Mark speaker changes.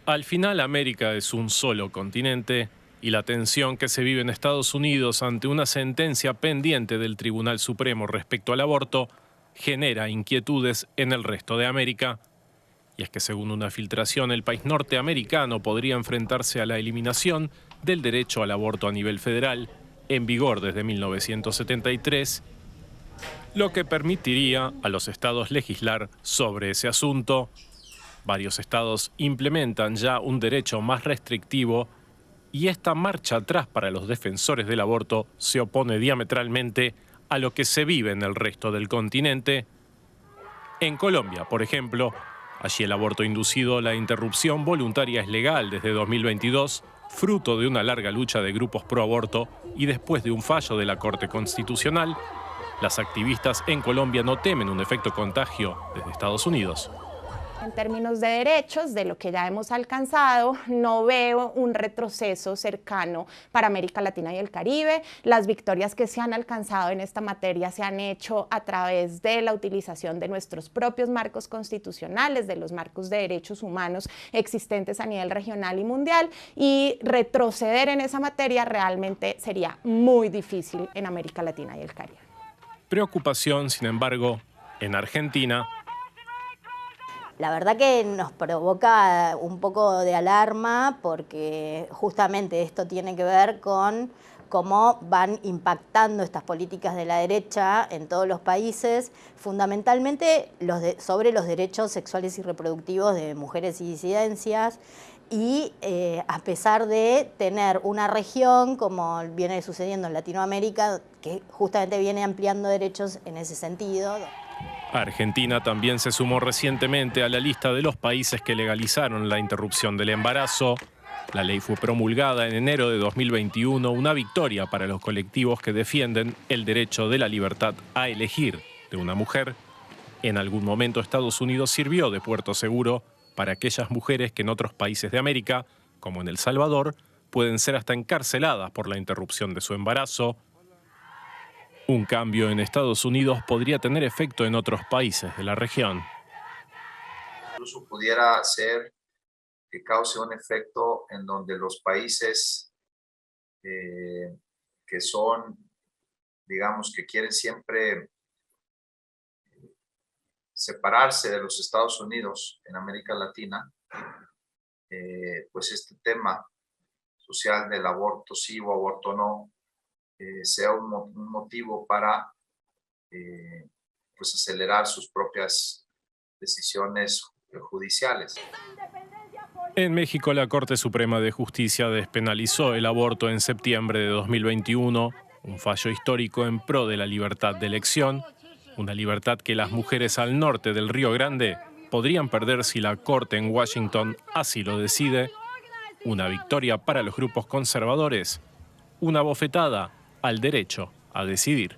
Speaker 1: Al final, América es un solo continente y la tensión que se vive en Estados Unidos ante una sentencia pendiente del Tribunal Supremo respecto al aborto genera inquietudes en el resto de América. Y es que según una filtración, el país norteamericano podría enfrentarse a la eliminación del derecho al aborto a nivel federal, en vigor desde 1973, lo que permitiría a los estados legislar sobre ese asunto. Varios estados implementan ya un derecho más restrictivo y esta marcha atrás para los defensores del aborto se opone diametralmente a lo que se vive en el resto del continente. En Colombia, por ejemplo, allí el aborto inducido, la interrupción voluntaria es legal desde 2022, fruto de una larga lucha de grupos pro aborto y después de un fallo de la Corte Constitucional. Las activistas en Colombia no temen un efecto contagio desde Estados Unidos.
Speaker 2: En términos de derechos, de lo que ya hemos alcanzado, no veo un retroceso cercano para América Latina y el Caribe. Las victorias que se han alcanzado en esta materia se han hecho a través de la utilización de nuestros propios marcos constitucionales, de los marcos de derechos humanos existentes a nivel regional y mundial, y retroceder en esa materia realmente sería muy difícil en América Latina y el Caribe.
Speaker 1: Preocupación, sin embargo, en Argentina.
Speaker 3: La verdad que nos provoca un poco de alarma porque justamente esto tiene que ver con cómo van impactando estas políticas de la derecha en todos los países, fundamentalmente sobre los derechos sexuales y reproductivos de mujeres y disidencias. Y a pesar de tener una región, como viene sucediendo en Latinoamérica, que justamente viene ampliando derechos en ese sentido.
Speaker 1: Argentina también se sumó recientemente a la lista de los países que legalizaron la interrupción del embarazo. La ley fue promulgada en enero de 2021, una victoria para los colectivos que defienden el derecho de la libertad a elegir de una mujer. En algún momento Estados Unidos sirvió de puerto seguro para aquellas mujeres que en otros países de América, como en El Salvador, pueden ser hasta encarceladas por la interrupción de su embarazo. Un cambio en Estados Unidos podría tener efecto en otros países de la región.
Speaker 4: Incluso pudiera ser que cause un efecto en donde los países que son, digamos, que quieren siempre separarse de los Estados Unidos en América Latina, pues este tema social del aborto sí o aborto no, sea un motivo para pues acelerar sus propias decisiones judiciales.
Speaker 1: En México, la Corte Suprema de Justicia despenalizó el aborto en septiembre de 2021, un fallo histórico en pro de la libertad de elección, una libertad que las mujeres al norte del Río Grande podrían perder si la Corte en Washington así lo decide. Una victoria para los grupos conservadores, una bofetada al derecho a decidir.